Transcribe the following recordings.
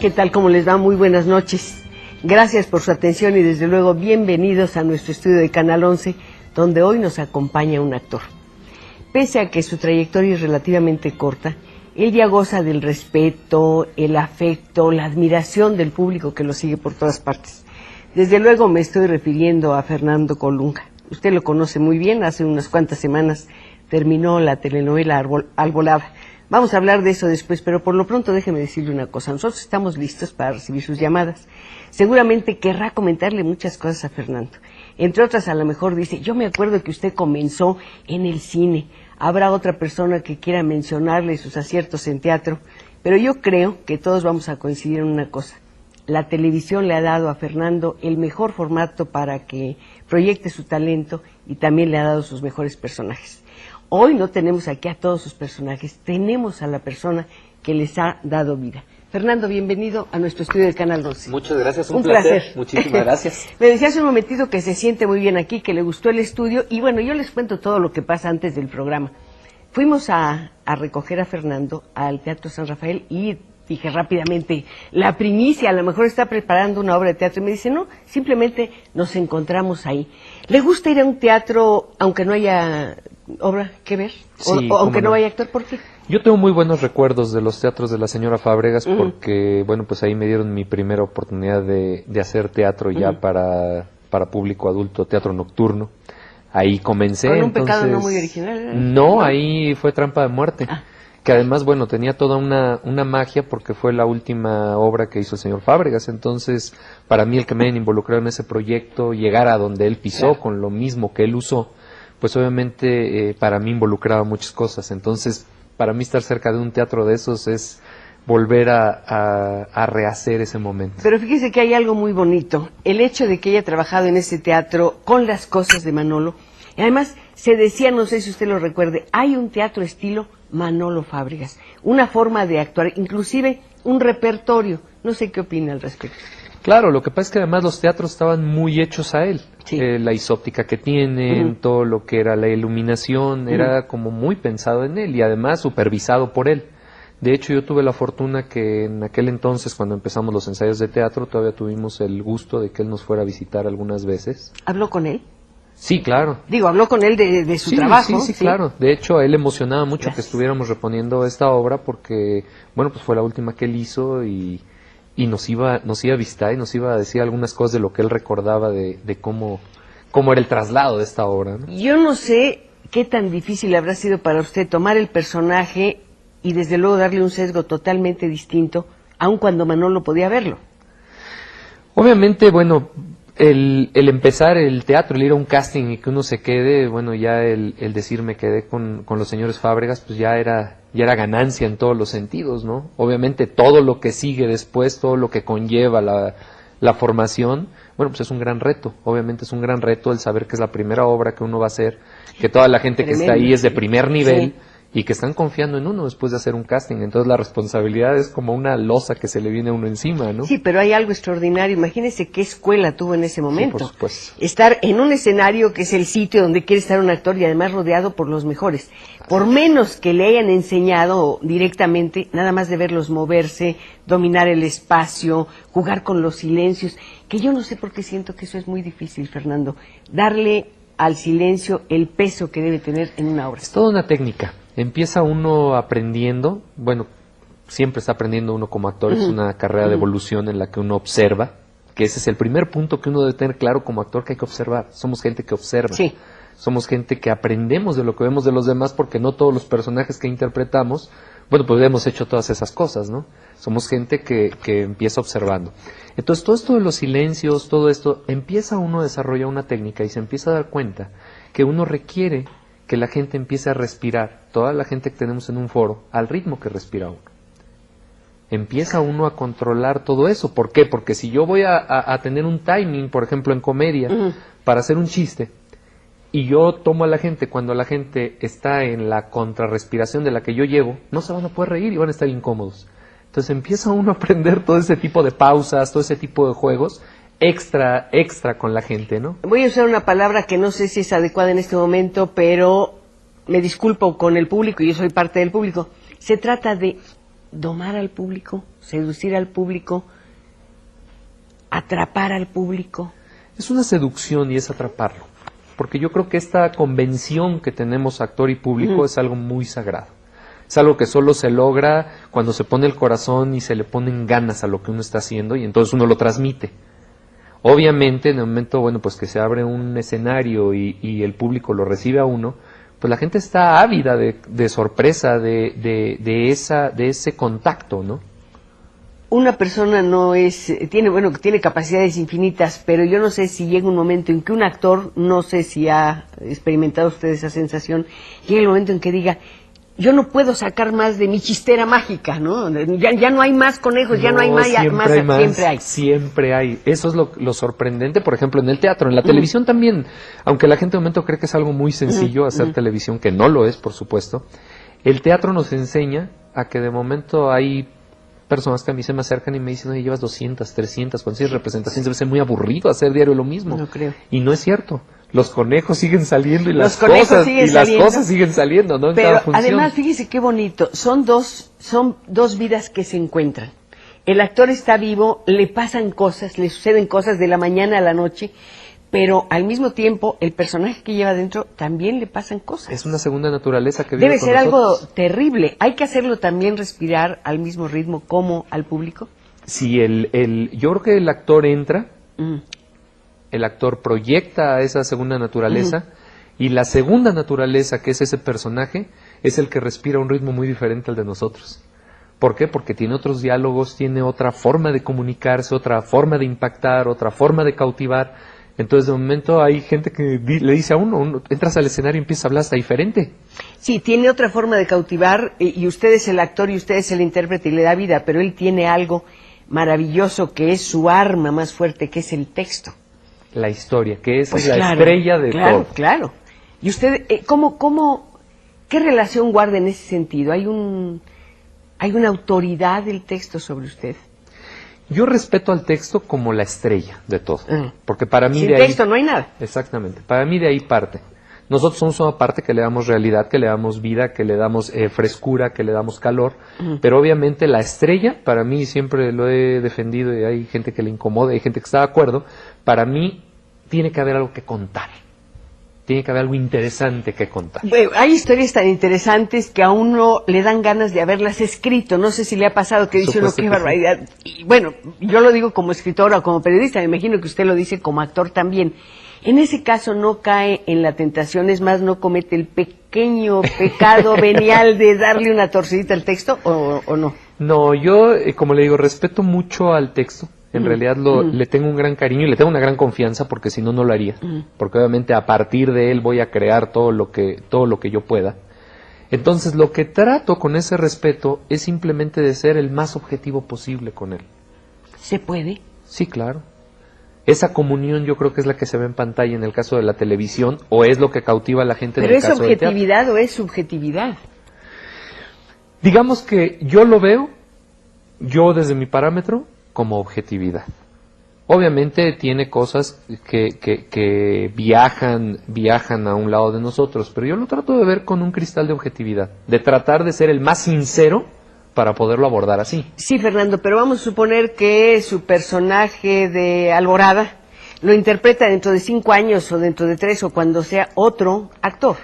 ¿Qué tal? ¿Cómo les va? Muy buenas noches. Gracias por su atención y desde luego bienvenidos a nuestro estudio de Canal 11, donde hoy nos acompaña un actor. Pese a que su trayectoria es relativamente corta, él ya goza del respeto, el afecto, la admiración del público que lo sigue por todas partes. Desde luego me estoy refiriendo a Fernando Colunga. Usted lo conoce muy bien, hace unas cuantas semanas terminó la telenovela Albolada. Vamos a hablar de eso después, pero por lo pronto déjeme decirle una cosa. Nosotros estamos listos para recibir sus llamadas. Seguramente querrá comentarle muchas cosas a Fernando. Entre otras, a lo mejor dice, yo me acuerdo que usted comenzó en el cine. Habrá otra persona que quiera mencionarle sus aciertos en teatro. Pero yo creo que todos vamos a coincidir en una cosa. La televisión le ha dado a Fernando el mejor formato para que proyecte su talento y también le ha dado sus mejores personajes. Hoy no tenemos aquí a todos sus personajes, tenemos a la persona que les ha dado vida. Fernando, bienvenido a nuestro estudio de Canal 12. Muchas gracias, un placer. Muchísimas gracias. Me decía hace un momentito que se siente muy bien aquí, que le gustó el estudio, y bueno, yo les cuento todo lo que pasa antes del programa. Fuimos a recoger a Fernando al Teatro San Rafael y dije rápidamente, la primicia, a lo mejor está preparando una obra de teatro, y me dice, no, simplemente nos encontramos ahí. ¿Le gusta ir a un teatro aunque no haya obra que ver? Sí, o aunque no vaya a actuar, ¿por qué? Yo tengo muy buenos recuerdos de los teatros de la señora Fábregas porque, bueno, pues ahí me dieron mi primera oportunidad de hacer teatro ya para público adulto, teatro nocturno. Ahí comencé. Con un entonces, pecado no muy original. No, ahí fue Trampa de Muerte. Que además, bueno, tenía toda una magia porque fue la última obra que hizo el señor Fábregas. Entonces, para mí el que me hayan involucrado en ese proyecto, llegar a donde él pisó, claro, con lo mismo que él usó, pues obviamente para mí involucraba muchas cosas. Entonces, para mí estar cerca de un teatro de esos es volver a rehacer ese momento. Pero fíjese que hay algo muy bonito. El hecho de que haya trabajado en ese teatro con las cosas de Manolo. Y además, se decía, no sé si usted lo recuerde, hay un teatro estilo Manolo Fábregas. Una forma de actuar, inclusive un repertorio. No sé qué opina al respecto. Claro, lo que pasa es que además los teatros estaban muy hechos a él. Sí. La isóptica que tienen, todo lo que era la iluminación, era como muy pensado en él y además supervisado por él. De hecho, yo tuve la fortuna que en aquel entonces, cuando empezamos los ensayos de teatro, todavía tuvimos el gusto de que él nos fuera a visitar algunas veces. ¿Habló con él? Sí, claro. Digo, habló con él de su trabajo. Sí, claro. De hecho, a él le emocionaba mucho que estuviéramos reponiendo esta obra porque, bueno, pues fue la última que él hizo y nos iba a visitar y nos iba a decir algunas cosas de lo que él recordaba de cómo era el traslado de esta obra, ¿no? Yo no sé qué tan difícil habrá sido para usted tomar el personaje y desde luego darle un sesgo totalmente distinto, aun cuando Manolo podía verlo. Obviamente, bueno, el empezar el teatro, el ir a un casting y que uno se quede, bueno, ya el decir me quedé con los señores Fábregas, pues ya era ganancia en todos los sentidos, ¿no? Obviamente todo lo que sigue después, todo lo que conlleva la formación, bueno, pues es un gran reto. Obviamente es un gran reto el saber que es la primera obra que uno va a hacer, que toda la gente que está ahí es de primer nivel. Sí. Y que están confiando en uno después de hacer un casting. Entonces la responsabilidad es como una losa que se le viene a uno encima, ¿no? Sí, pero hay algo extraordinario. Imagínese qué escuela tuvo en ese momento. Sí, por supuesto. Estar en un escenario que es el sitio donde quiere estar un actor y además rodeado por los mejores. Por menos que le hayan enseñado directamente, nada más de verlos moverse, dominar el espacio, jugar con los silencios, que yo no sé por qué siento que eso es muy difícil, Fernando. Darle al silencio el peso que debe tener en una obra. Es toda una técnica. Empieza uno aprendiendo, bueno, siempre está aprendiendo uno como actor, es una carrera de evolución en la que uno observa, que ese es el primer punto que uno debe tener claro como actor, que hay que observar. Somos gente que observa, sí. Somos gente que aprendemos de lo que vemos de los demás, porque no todos los personajes que interpretamos, bueno, pues hemos hecho todas esas cosas, ¿no? Somos gente que empieza observando. Entonces, todo esto de los silencios, todo esto, empieza uno a desarrollar una técnica y se empieza a dar cuenta que uno requiere que la gente empiece a respirar, toda la gente que tenemos en un foro, al ritmo que respira uno. Empieza uno a controlar todo eso. ¿Por qué? Porque si yo voy a tener un timing, por ejemplo, en comedia, para hacer un chiste, y yo tomo a la gente cuando la gente está en la contrarrespiración de la que yo llevo, no se van a poder reír y van a estar incómodos. Entonces empieza uno a aprender todo ese tipo de pausas, todo ese tipo de juegos, extra con la gente, ¿no? Voy a usar una palabra que no sé si es adecuada en este momento, pero me disculpo con el público y yo soy parte del público. Se trata de domar al público, seducir al público, atrapar al público? Es una seducción y es atraparlo. Porque yo creo que esta convención que tenemos actor y público es algo muy sagrado. Es algo que solo se logra cuando se pone el corazón y se le ponen ganas a lo que uno está haciendo y entonces uno lo transmite. Obviamente, en el momento, bueno, pues que se abre un escenario y el público lo recibe a uno, pues la gente está ávida de sorpresa, de ese contacto, ¿no? Una persona tiene capacidades infinitas, pero yo no sé si llega un momento en que un actor, no sé si ha experimentado usted esa sensación, llega el momento en que diga, yo no puedo sacar más de mi chistera mágica, ¿no? Ya no hay más conejos, ya no hay más, siempre hay. Eso es lo sorprendente, por ejemplo, en el teatro, en la televisión también, aunque la gente de momento cree que es algo muy sencillo hacer televisión, que no lo es, por supuesto, el teatro nos enseña a que de momento hay personas que a mí se me acercan y me dicen, oye, llevas 200, 300, 400 representaciones, debe ser muy aburrido hacer diario lo mismo. No creo. Y no es cierto. Los conejos siguen saliendo y las cosas siguen saliendo, ¿no? En pero cada función. Además, fíjese qué bonito, son dos vidas que se encuentran. El actor está vivo, le pasan cosas, le suceden cosas de la mañana a la noche, pero al mismo tiempo el personaje que lleva dentro también le pasan cosas. Es una segunda naturaleza que vive Debe con ser nosotros. algo terrible. ¿Hay que hacerlo también respirar al mismo ritmo como al público? Sí, yo creo que el actor entra, el actor proyecta a esa segunda naturaleza, y la segunda naturaleza, que es ese personaje, es el que respira un ritmo muy diferente al de nosotros. ¿Por qué? Porque tiene otros diálogos, tiene otra forma de comunicarse, otra forma de impactar, otra forma de cautivar. Entonces, de momento, hay gente que le dice a uno, entras al escenario y empiezas a hablar hasta diferente. Sí, tiene otra forma de cautivar, y usted es el actor y usted es el intérprete y le da vida, pero él tiene algo maravilloso que es su arma más fuerte, que es el texto. La historia, que es Pues la estrella de todo. Claro. ¿Y usted, qué relación guarda en ese sentido? ¿Hay una autoridad del texto sobre usted? Yo respeto al texto como la estrella de todo, porque para mí Sin de ahí... texto no hay nada. Exactamente, para mí de ahí parte. Nosotros somos una parte que le damos realidad, que le damos vida, que le damos frescura, que le damos calor, pero obviamente la estrella, para mí siempre lo he defendido y hay gente que le incomoda, hay gente que está de acuerdo, para mí tiene que haber algo que contar. Tiene que haber algo interesante que contar. Hay historias tan interesantes que a uno le dan ganas de haberlas escrito. No sé si le ha pasado que dice uno, qué barbaridad. Y bueno, yo lo digo como escritora o como periodista, me imagino que usted lo dice como actor también. En ese caso no cae en la tentación, es más, no comete el pequeño pecado venial de darle una torcidita al texto, ¿o no? No, yo, como le digo, respeto mucho al texto. En realidad le tengo un gran cariño y le tengo una gran confianza, porque si no, no lo haría. Porque obviamente a partir de él voy a crear todo lo que yo pueda. Entonces, lo que trato con ese respeto es simplemente de ser el más objetivo posible con él. ¿Se puede? Sí, claro. Esa comunión yo creo que es la que se ve en pantalla en el caso de la televisión, o es lo que cautiva a la gente en el caso del teatro. ¿Pero es objetividad o es subjetividad? Digamos que yo lo veo, yo desde mi parámetro, como objetividad. Obviamente tiene cosas que viajan a un lado de nosotros, pero yo lo trato de ver con un cristal de objetividad, de tratar de ser el más sincero para poderlo abordar así. Sí, Fernando, pero vamos a suponer que su personaje de Alborada lo interpreta dentro de 5 años o dentro de 3 o cuando sea otro actor.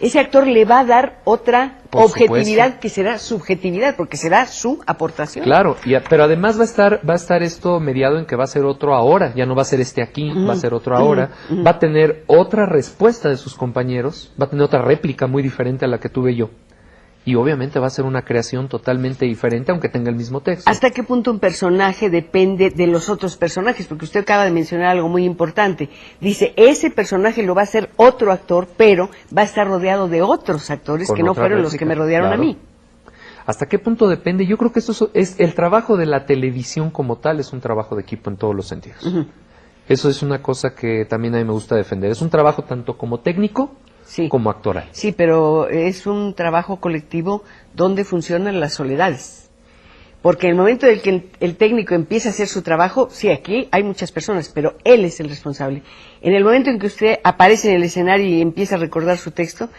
Ese actor le va a dar otra objetividad que será subjetividad, porque será su aportación. Claro, pero además va a estar esto mediado en que va a ser otro ahora, ya no va a ser este aquí, va a ser otro ahora, va a tener otra respuesta de sus compañeros, va a tener otra réplica muy diferente a la que tuve yo. Y obviamente va a ser una creación totalmente diferente, aunque tenga el mismo texto. ¿Hasta qué punto un personaje depende de los otros personajes? Porque usted acaba de mencionar algo muy importante. Dice, ese personaje lo va a hacer otro actor, pero va a estar rodeado de otros actores que no fueron los que me rodearon a mí. ¿Hasta qué punto depende? Yo creo que esto es el trabajo de la televisión como tal, es un trabajo de equipo en todos los sentidos. Eso es una cosa que también a mí me gusta defender. Es un trabajo tanto como técnico, sí, como actoral. Sí, pero es un trabajo colectivo donde funcionan las soledades. Porque en el momento en que el técnico empieza a hacer su trabajo, sí, aquí hay muchas personas, pero él es el responsable. En el momento en que usted aparece en el escenario y empieza a recordar su texto,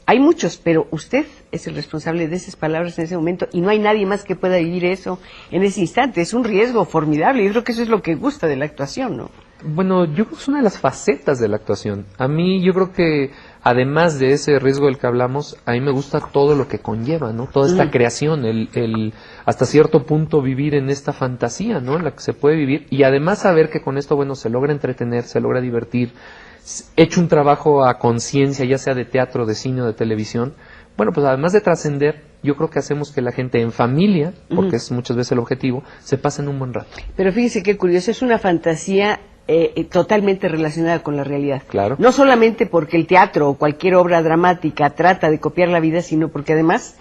hay muchos, pero usted es el responsable de esas palabras en ese momento y no hay nadie más que pueda vivir eso en ese instante. Es un riesgo formidable. Yo creo que eso es lo que gusta de la actuación, ¿no? Bueno, yo creo que es una de las facetas de la actuación. A mí yo creo que además de ese riesgo del que hablamos, a mí me gusta todo lo que conlleva, ¿no? Toda esta creación, el hasta cierto punto vivir en esta fantasía, ¿no? En la que se puede vivir y además saber que con esto, bueno, se logra entretener, se logra divertir, hecho un trabajo a conciencia, ya sea de teatro, de cine o de televisión. Bueno, pues además de trascender, yo creo que hacemos que la gente en familia, porque es muchas veces el objetivo, se pasen un buen rato. Pero fíjese qué curioso, es una fantasía totalmente relacionada con la realidad. Claro. No solamente porque el teatro o cualquier obra dramática trata de copiar la vida, sino porque además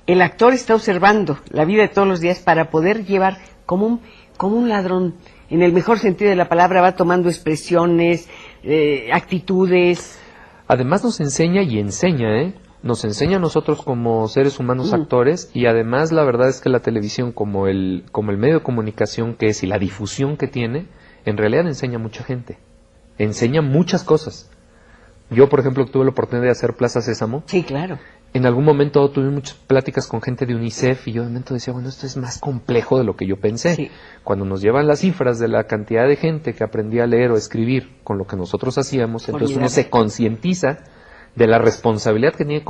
el actor está observando la vida de todos los días para poder llevar como un ladrón, en el mejor sentido de la palabra, va tomando expresiones, actitudes. Además nos enseña y enseña, ¿eh? Nos enseña a nosotros como seres humanos actores y además la verdad es que la televisión como el medio de comunicación que es y la difusión que tiene, en realidad enseña a mucha gente, enseña muchas cosas. Yo, por ejemplo, tuve la oportunidad de hacer Plaza Sésamo. Sí, claro. En algún momento tuve muchas pláticas con gente de UNICEF y yo de momento decía, bueno, esto es más complejo de lo que yo pensé. Sí. Cuando nos llevan las cifras de la cantidad de gente que aprendía a leer o escribir con lo que nosotros hacíamos, entonces uno se concientiza de la responsabilidad que tiene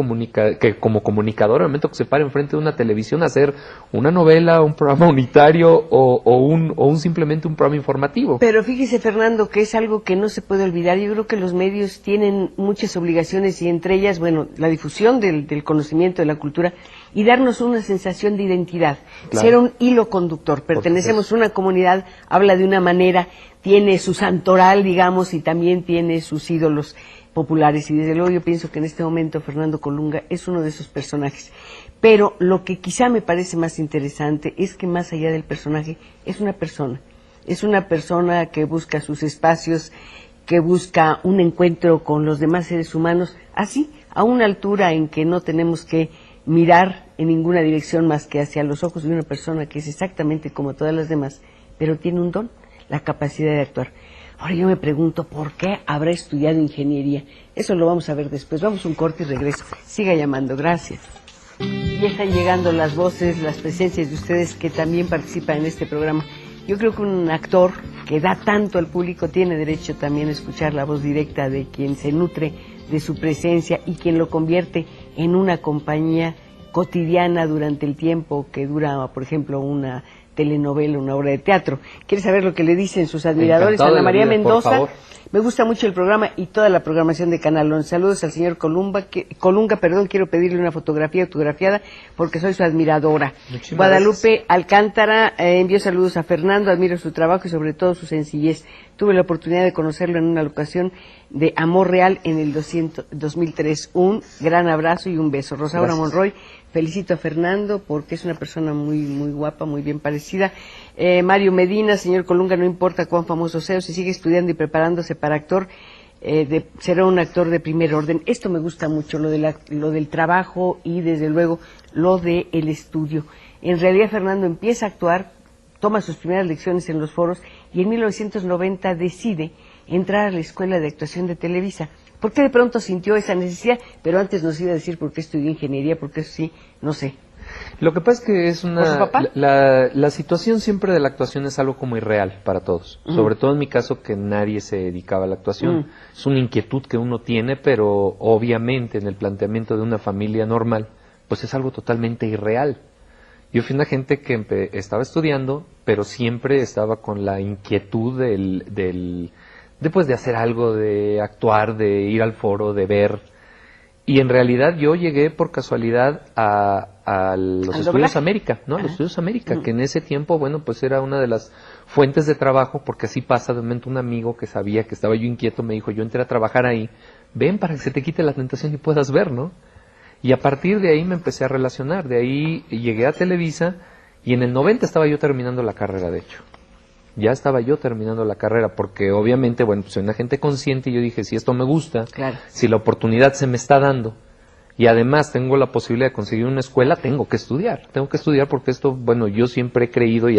que como comunicador al momento que se para enfrente de una televisión a hacer una novela, un programa unitario o simplemente un programa informativo. Pero fíjese, Fernando, que es algo que no se puede olvidar. Yo creo que los medios tienen muchas obligaciones y entre ellas, bueno, la difusión del conocimiento, de la cultura y darnos una sensación de identidad, claro. Ser un hilo conductor. Pertenecemos a una comunidad, habla de una manera, tiene su santoral, digamos, y también tiene sus ídolos populares, y desde luego yo pienso que en este momento Fernando Colunga es uno de esos personajes. Pero lo que quizá me parece más interesante es que más allá del personaje es una persona que busca sus espacios, que busca un encuentro con los demás seres humanos, así, a una altura en que no tenemos que mirar en ninguna dirección más que hacia los ojos de una persona que es exactamente como todas las demás, pero tiene un don, la capacidad de actuar. Ahora yo me pregunto, ¿por qué habrá estudiado ingeniería? Eso lo vamos a ver después. Vamos a un corte y regreso. Siga llamando, gracias. Ya están llegando las voces, las presencias de ustedes que también participan en este programa. Yo creo que un actor que da tanto al público tiene derecho también a escuchar la voz directa de quien se nutre de su presencia y quien lo convierte en una compañía cotidiana durante el tiempo que dura, por ejemplo, una telenovela, una obra de teatro. ¿Quiere saber lo que le dicen sus admiradores? Ana María Mendoza, me gusta mucho el programa y toda la programación de Canal 11. Saludos al señor Colunga, quiero pedirle una fotografía autografiada porque soy su admiradora. Muchísimas Guadalupe gracias. Alcántara envió saludos a Fernando, admiro su trabajo y sobre todo su sencillez. Tuve la oportunidad de conocerlo en una locación de Amor Real en el 2003. Un gran abrazo y un beso. Rosaura Monroy, felicito a Fernando porque es una persona muy muy guapa, muy bien parecida. Mario Medina, señor Colunga, no importa cuán famoso sea, si sigue estudiando y preparándose para actor, será un actor de primer orden. Esto me gusta mucho, lo del trabajo y desde luego lo del estudio. En realidad Fernando empieza a actuar, toma sus primeras lecciones en los foros y en 1990 decide entrar a la Escuela de Actuación de Televisa. ¿Por qué de pronto sintió esa necesidad? Pero antes nos iba a decir por qué estudió ingeniería, porque eso sí, no sé. Lo que pasa es que es la situación siempre de la actuación es algo como irreal para todos. Sobre todo en mi caso que nadie se dedicaba a la actuación. Es una inquietud que uno tiene, pero obviamente en el planteamiento de una familia normal, pues es algo totalmente irreal. Yo fui una gente que estaba estudiando, pero siempre estaba con la inquietud después de hacer algo, de actuar, de ir al foro, de ver. Y en realidad yo llegué por casualidad a los Estudios América, ¿no? Los Estudios América, que en ese tiempo, bueno, pues era una de las fuentes de trabajo, porque así pasa, de momento un amigo que sabía que estaba yo inquieto me dijo, yo entré a trabajar ahí, ven para que se te quite la tentación y puedas ver, ¿no? Y a partir de ahí me empecé a relacionar, de ahí llegué a Televisa y en el 90 estaba yo terminando la carrera, de hecho. Ya estaba yo terminando la carrera, porque obviamente, bueno, pues soy una gente consciente y yo dije, si esto me gusta, claro, si la oportunidad se me está dando y además tengo la posibilidad de conseguir una escuela, tengo que estudiar porque esto, bueno, yo siempre he creído y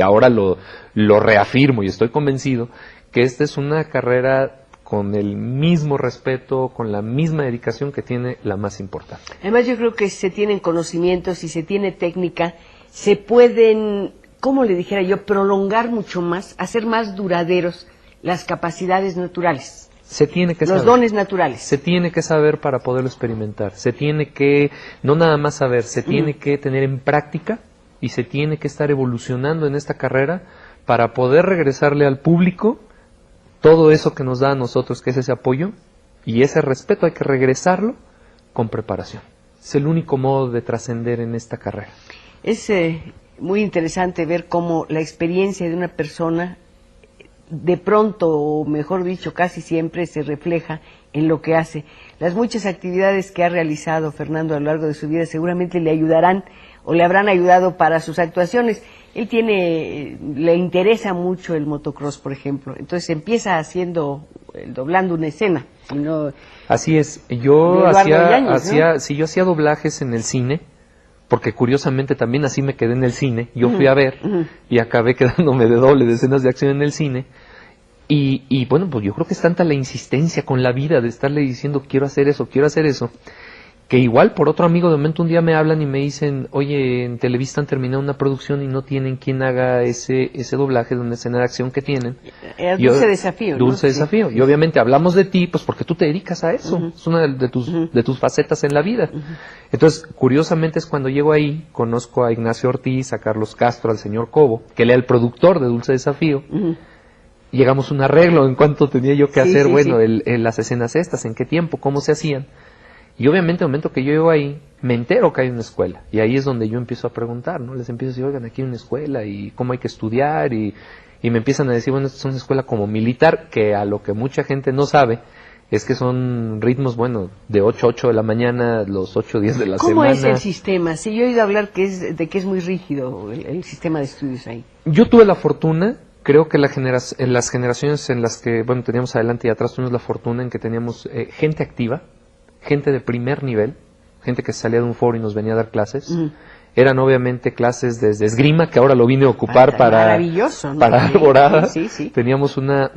ahora lo reafirmo y estoy convencido que esta es una carrera con el mismo respeto, con la misma dedicación que tiene la más importante. Además, yo creo que si se tienen conocimientos y se tiene técnica, se pueden, como le dijera yo, prolongar mucho más, hacer más duraderos las capacidades naturales. Se tiene que los saber. Dones naturales. Se tiene que saber para poderlo experimentar. Se tiene que, no nada más saber, se tiene que tener en práctica y se tiene que estar evolucionando en esta carrera para poder regresarle al público todo eso que nos da a nosotros, que es ese apoyo y ese respeto. Hay que regresarlo con preparación. Es el único modo de trascender en esta carrera. Es muy interesante ver cómo la experiencia de una persona de pronto, o mejor dicho, casi siempre se refleja en lo que hace. Las muchas actividades que ha realizado Fernando a lo largo de su vida seguramente le ayudarán o le habrán ayudado para sus actuaciones. Él le interesa mucho el motocross, por ejemplo. Entonces empieza doblando una escena. Así es. Yo hacía doblajes en el cine, porque curiosamente también así me quedé en el cine. Yo fui a ver y acabé quedándome de doble de escenas de acción en el cine. Y bueno, pues yo creo que es tanta la insistencia con la vida de estarle diciendo quiero hacer eso, que igual por otro amigo de momento un día me hablan y me dicen, oye, en Televisa han terminado una producción y no tienen quien haga ese doblaje de una escena de acción que tienen. Dulce Desafío, ¿no? Dulce Desafío. Y obviamente hablamos de ti, pues porque tú te dedicas a eso. Es una de tus facetas en la vida. Entonces, curiosamente es cuando llego ahí, conozco a Ignacio Ortiz, a Carlos Castro, al señor Cobo, que él era el productor de Dulce Desafío. Llegamos a un arreglo en cuanto tenía yo que hacer, las escenas estas, en qué tiempo, cómo se hacían. Y obviamente, al momento que yo llego ahí, me entero que hay una escuela. Y ahí es donde yo empiezo a preguntar, ¿no? Les empiezo a decir, oigan, aquí hay una escuela y cómo hay que estudiar. Y me empiezan a decir, bueno, esto es una escuela como militar, que a lo que mucha gente no sabe, es que son ritmos, de 8 a 8 de la mañana, los 8 días de la semana. ¿Cómo es el sistema? Sí, yo he oído hablar de que es muy rígido el sistema de estudios ahí. Yo tuve la fortuna, creo que en las generaciones en las que, teníamos adelante y atrás, tuvimos la fortuna en que teníamos gente activa, gente de primer nivel, gente que salía de un foro y nos venía a dar clases. Eran obviamente clases desde esgrima, que ahora lo vine a ocupar para Alborada. Sí. Teníamos una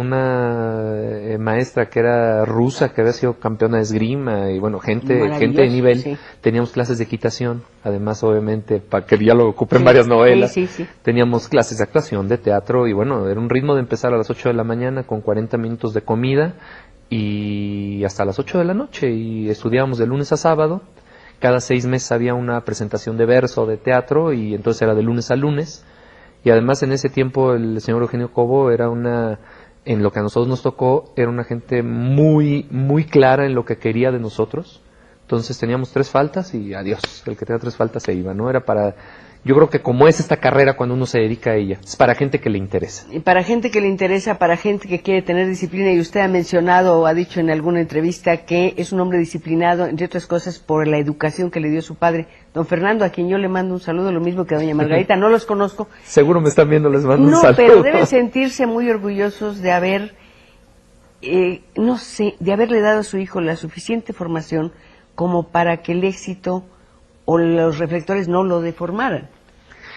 maestra que era rusa, que había sido campeona de esgrima, y gente de nivel. Sí. Teníamos clases de equitación, además obviamente, para que ya lo ocupé en varias novelas. Sí. Teníamos clases de actuación, de teatro, y era un ritmo de empezar a las 8 de la mañana con 40 minutos de comida, y hasta las 8 de la noche, y estudiábamos de lunes a sábado. Cada 6 meses había una presentación de verso, de teatro, y entonces era de lunes a lunes. Y además en ese tiempo el señor Eugenio Cobo en lo que a nosotros nos tocó, era una gente muy, muy clara en lo que quería de nosotros. Entonces teníamos 3 faltas y adiós, el que tenía 3 faltas se iba, ¿no? Yo creo que como es esta carrera cuando uno se dedica a ella, es para gente que le interesa. Y para gente que le interesa, para gente que quiere tener disciplina, y usted ha mencionado o ha dicho en alguna entrevista que es un hombre disciplinado, entre otras cosas, por la educación que le dio su padre, don Fernando, a quien yo le mando un saludo, lo mismo que a doña Margarita, no los conozco. Seguro me están viendo, les mando un saludo. No, pero deben sentirse muy orgullosos de haber, de haberle dado a su hijo la suficiente formación como para que el éxito o los reflectores no lo deformaran.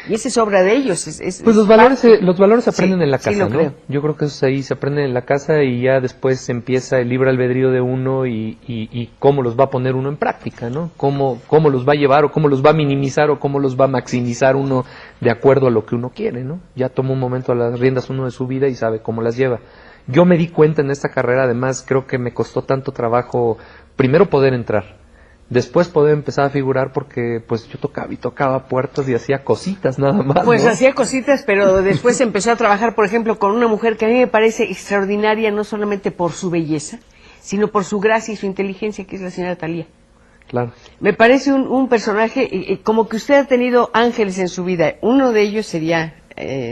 Y esa es obra de ellos. Pues los valores se aprenden en la casa, sí, lo ¿no? creo. Yo creo que eso ahí se aprenden en la casa y ya después empieza el libre albedrío de uno y cómo los va a poner uno en práctica, ¿no? Cómo los va a llevar o cómo los va a minimizar o cómo los va a maximizar uno de acuerdo a lo que uno quiere, ¿no? Ya toma un momento a las riendas uno de su vida y sabe cómo las lleva. Yo me di cuenta en esta carrera, además creo que me costó tanto trabajo, primero poder entrar. Después poder empezar a figurar porque pues yo tocaba puertas y hacía cositas nada más. Pues ¿no? Hacía cositas, pero después empezó a trabajar, por ejemplo, con una mujer que a mí me parece extraordinaria, no solamente por su belleza, sino por su gracia y su inteligencia, que es la señora Thalía. Claro. Me parece un personaje, como que usted ha tenido ángeles en su vida. Uno de ellos sería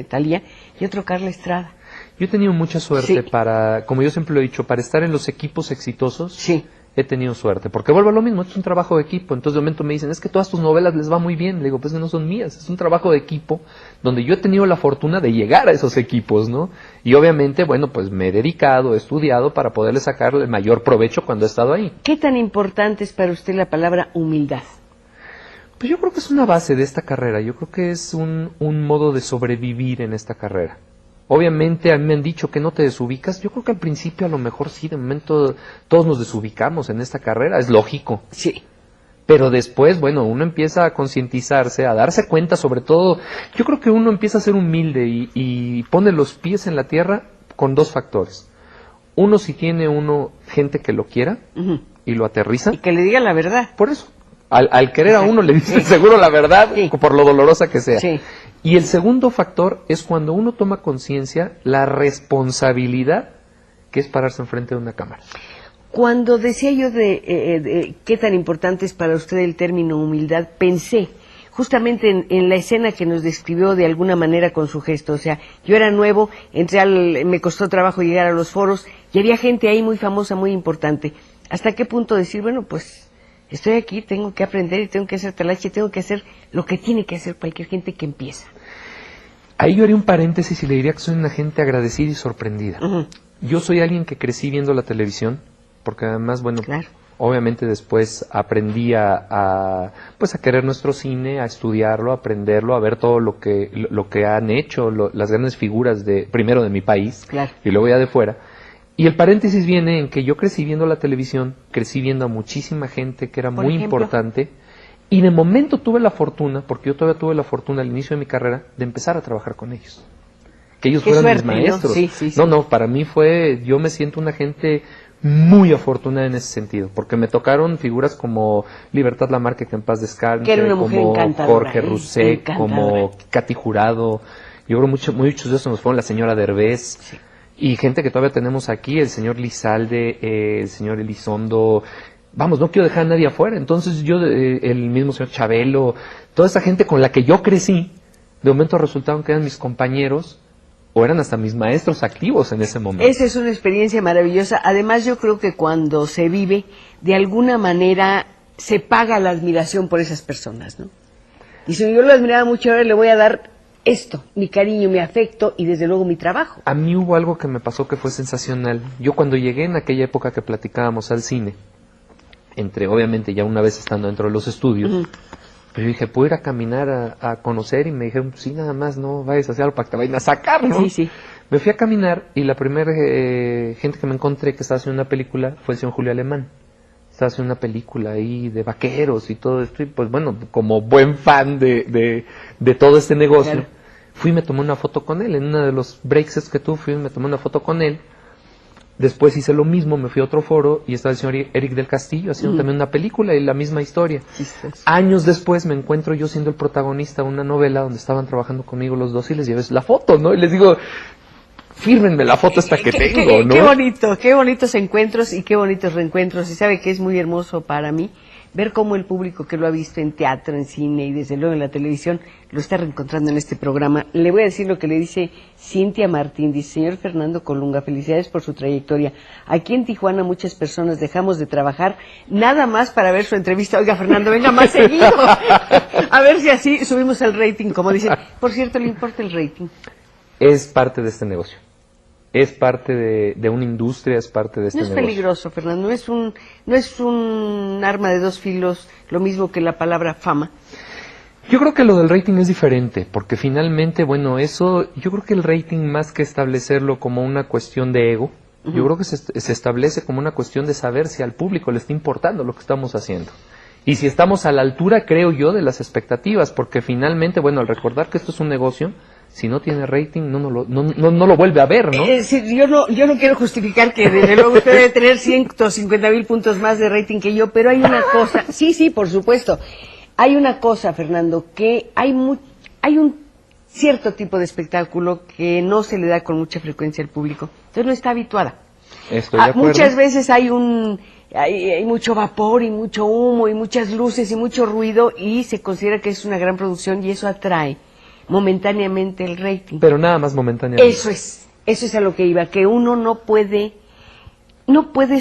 Thalía y otro Carla Estrada. Yo he tenido mucha suerte Sí. como yo siempre lo he dicho, para estar en los equipos exitosos. Sí. He tenido suerte, porque vuelvo a lo mismo, esto es un trabajo de equipo. Entonces de momento me dicen, es que todas tus novelas les va muy bien. Le digo, pues no son mías, es un trabajo de equipo donde yo he tenido la fortuna de llegar a esos equipos, ¿no? Y obviamente, pues me he dedicado, he estudiado para poderle sacar el mayor provecho cuando he estado ahí. ¿Qué tan importante es para usted la palabra humildad? Pues yo creo que es una base de esta carrera, yo creo que es un modo de sobrevivir en esta carrera. Obviamente a mí me han dicho que no te desubicas. Yo creo que al principio a lo mejor sí, de momento todos nos desubicamos en esta carrera, es lógico. Sí. Pero después, bueno, uno empieza a concientizarse, a darse cuenta, sobre todo, yo creo que uno empieza a ser humilde y pone los pies en la tierra con dos factores. Uno, si tiene gente que lo quiera y lo aterriza. Y que le diga la verdad. Por eso. Al querer a uno le dice seguro la verdad, Sí. por lo dolorosa que sea. Sí. Y el segundo factor es cuando uno toma conciencia la responsabilidad que es pararse enfrente de una cámara. Cuando decía yo de qué tan importante es para usted el término humildad, pensé justamente en la escena que nos describió de alguna manera con su gesto. O sea, yo era nuevo, me costó trabajo llegar a los foros y había gente ahí muy famosa, muy importante. ¿Hasta qué punto decir, bueno, pues estoy aquí, tengo que aprender y tengo que hacer talache, tengo que hacer lo que tiene que hacer cualquier gente que empieza? Ahí yo haría un paréntesis y le diría que soy una gente agradecida y sorprendida. Yo soy alguien que crecí viendo la televisión, porque además, bueno, Claro. obviamente después aprendí a querer nuestro cine, a estudiarlo, a aprenderlo, a ver todo lo que han hecho las grandes figuras primero de mi país, Claro. y luego ya de fuera. Y el paréntesis viene en que yo crecí viendo la televisión, crecí viendo a muchísima gente que era Por muy ejemplo. importante, y de momento tuve la fortuna, porque yo todavía tuve la fortuna al inicio de mi carrera, de empezar a trabajar con ellos. Que ellos Qué fueran suerte, mis maestros. ¿no? Sí, sí, sí. No, para mí yo me siento una gente muy afortunada en ese sentido, porque me tocaron figuras como Libertad Lamarque, que en paz descanse, Que era una mujer como encantadora, Jorge Rousseff, encantadora. como Katy Jurado. Yo creo muchos de esos nos fueron la señora Derbez. Sí. Y gente que todavía tenemos aquí, el señor Lizalde, el señor Elizondo. Vamos, no quiero dejar a nadie afuera. Entonces el mismo señor Chabelo, toda esa gente con la que yo crecí, de momento resultaron que eran mis compañeros o eran hasta mis maestros activos en ese momento. Esa es una experiencia maravillosa. Además, yo creo que cuando se vive, de alguna manera se paga la admiración por esas personas, ¿no? Y si yo lo admiraba mucho, ahora le voy a dar esto, mi cariño, mi afecto y desde luego mi trabajo. A mí hubo algo que me pasó que fue sensacional. Yo cuando llegué en aquella época que platicábamos al cine, obviamente ya una vez estando dentro de los estudios, pero yo dije, ¿puedo ir a caminar a conocer? Y me dijeron, pues sí, nada más, no vayas a hacer algo para que te vayan a sacar, ¿no? Sí, sí. Me fui a caminar y la primera gente que me encontré que estaba haciendo una película fue el señor Julio Alemán. Estaba haciendo una película ahí de vaqueros y todo esto, y pues bueno, como buen fan de todo este negocio, Claro. fui y me tomé una foto con él. En uno de los breaks que tuve, fui y me tomé una foto con él. Después hice lo mismo, me fui a otro foro y estaba el señor Eric del Castillo haciendo también una película y la misma historia. Chistoso. Años después me encuentro yo siendo el protagonista de una novela donde estaban trabajando conmigo los dos y les llevé la foto, ¿no? Y les digo, fírmenme la foto esta que tengo, ¿no? Qué bonitos encuentros y qué bonitos reencuentros. Y sabe que es muy hermoso para mí ver cómo el público que lo ha visto en teatro, en cine y desde luego en la televisión lo está reencontrando en este programa. Le voy a decir lo que le dice Cintia Martín. Dice, señor Fernando Colunga, felicidades por su trayectoria. Aquí en Tijuana muchas personas dejamos de trabajar nada más para ver su entrevista. Oiga, Fernando, venga más seguido. A ver si así subimos el rating, como dicen. Por cierto, ¿le importa el rating? Es parte de este negocio. Es parte de una industria, es parte de este No es negocio. peligroso, Fernando, no es un arma de dos filos, lo mismo que la palabra fama. Yo creo que lo del rating es diferente, porque finalmente, bueno, yo creo que el rating más que establecerlo como una cuestión de ego, yo creo que se establece como una cuestión de saber si al público le está importando lo que estamos haciendo. Y si estamos a la altura, creo yo, de las expectativas, porque finalmente, bueno, al recordar que esto es un negocio, si no tiene rating, no lo vuelve a ver, ¿no? Sí, yo no quiero justificar que desde luego usted debe tener 150,000 puntos más de rating que yo, pero hay una cosa, sí, por supuesto, hay una cosa, Fernando, que hay un cierto tipo de espectáculo que no se le da con mucha frecuencia al público, entonces no está habituada. Estoy de acuerdo. Muchas veces hay mucho vapor y mucho humo y muchas luces y mucho ruido y se considera que es una gran producción y eso atrae momentáneamente el rating. Pero nada más momentáneamente. Eso es a lo que iba, que uno no puede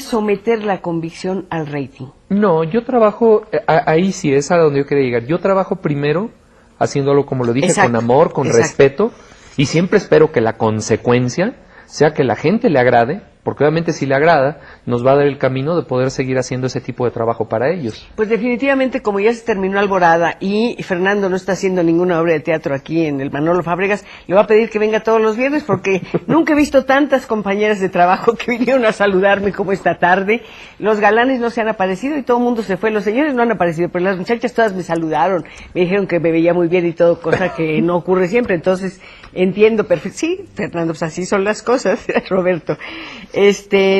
someter la convicción al rating. No, yo trabajo, ahí sí es a donde yo quería llegar. Yo trabajo primero haciéndolo, como lo dije, Exacto, con amor, con exacto. respeto, y siempre espero que la consecuencia sea que la gente le agrade porque obviamente si le agrada, nos va a dar el camino de poder seguir haciendo ese tipo de trabajo para ellos. Pues definitivamente, como ya se terminó Alborada y Fernando no está haciendo ninguna obra de teatro aquí en el Manolo Fábregas, le voy a pedir que venga todos los viernes, porque nunca he visto tantas compañeras de trabajo que vinieron a saludarme como esta tarde. Los galanes no se han aparecido y todo el mundo se fue. Los señores no han aparecido, pero las muchachas todas me saludaron, me dijeron que me veía muy bien y todo, cosa que no ocurre siempre. Entonces entiendo perfecto. Sí, Fernando, pues así son las cosas, Roberto.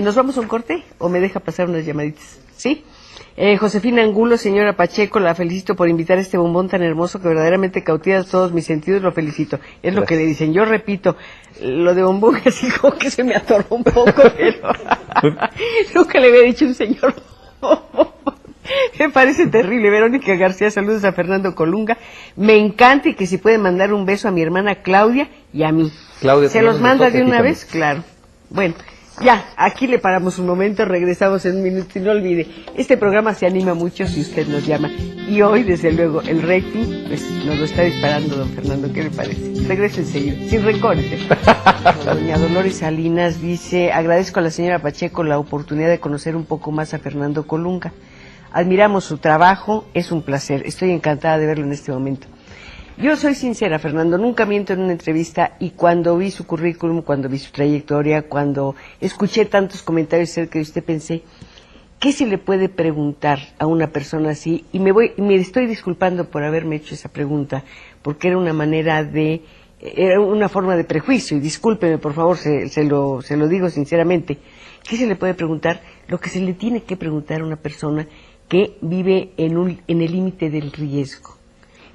¿Nos vamos a un corte o me deja pasar unas llamaditas? ¿Sí? Josefina Angulo, señora Pacheco, la felicito por invitar a este bombón tan hermoso que verdaderamente cautiva todos mis sentidos, lo felicito. Es lo que le dicen. Yo repito, lo de bombón así como que se me atoró un poco, pero nunca le había dicho un señor bombón. Me parece terrible. Verónica García, saludos a Fernando Colunga. Me encanta y que si puede mandar un beso a mi hermana Claudia y a mí. Claudia, ¿se los manda de una vez? Claro. Bueno, ya, aquí le paramos un momento, regresamos en un minuto y no olvide, este programa se anima mucho si usted nos llama. Y hoy, desde luego, el rating, pues nos lo está disparando don Fernando, ¿qué le parece? Regrese enseguida, sin rencores. Doña Dolores Salinas dice, agradezco a la señora Pacheco la oportunidad de conocer un poco más a Fernando Colunga. Admiramos su trabajo, es un placer, estoy encantada de verlo en este momento. Yo soy sincera, Fernando, nunca miento en una entrevista y cuando vi su currículum, cuando vi su trayectoria, cuando escuché tantos comentarios acerca de usted, pensé, ¿qué se le puede preguntar a una persona así? Y me estoy disculpando por haberme hecho esa pregunta, porque era una forma de prejuicio, y discúlpeme, por favor, se lo digo sinceramente. ¿Qué se le puede preguntar? Lo que se le tiene que preguntar a una persona que vive en el límite del riesgo.